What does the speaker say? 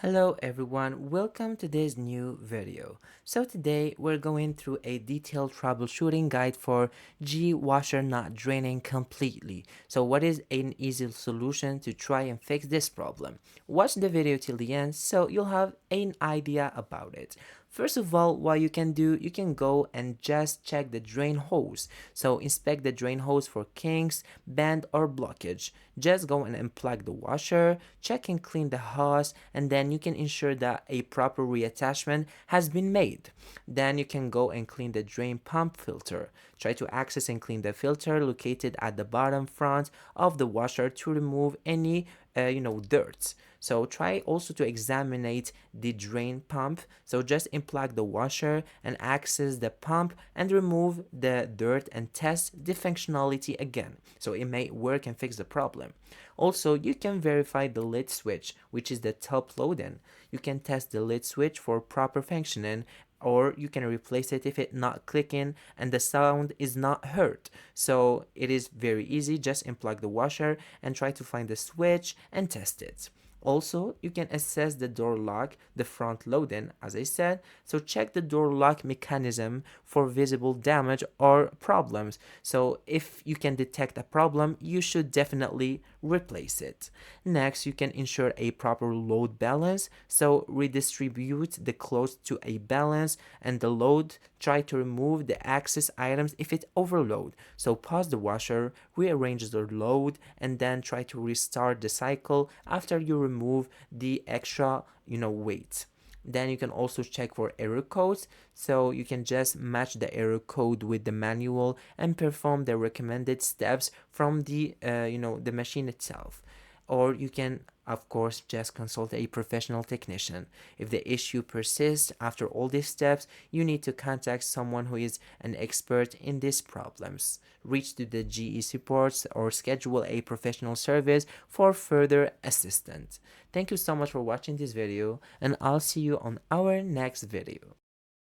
Hello everyone, welcome to this new video. So today we're going through a detailed troubleshooting guide for G washer not draining completely. So what is an easy solution to try and fix this problem? Watch the video till the end so you'll have an idea about it. First of all, what you can do, you can go and just check the drain hose. So inspect the drain hose for kinks, bend or blockage. Just go and unplug the washer, check and clean the hose, and then you can ensure that a proper reattachment has been made. Then you can go and clean the drain pump filter. Try to access and clean the filter located at the bottom front of the washer to remove any dirt. So try also to examine the drain pump. So just unplug the washer and access the pump and remove the dirt and test the functionality again. So it may work and fix the problem. Also, you can verify the lid switch, which is the top load-in. You can test the lid switch for proper functioning, or you can replace it if it's not clicking and the sound is not heard. So it is very easy. Just unplug the washer and try to find the switch and test it. Also, you can assess the door lock, the front load-in, as I said. So check the door lock mechanism for visible damage or problems. So if you can detect a problem, you should definitely replace it. Next, you can ensure a proper load balance. So redistribute the clothes to a balance and the load. Try to remove the excess items if it overload. So pause the washer, rearrange the load, and then try to restart the cycle after you remove the extra weight. Then you can also check for error codes. So you can just match the error code with the manual and perform the recommended steps from the machine itself. Or you can of course just consult a professional technician. If the issue persists after all these steps, you need to contact someone who is an expert in these problems. Reach to the GE supports or schedule a professional service for further assistance. Thank you so much for watching this video, and I'll see you on our next video.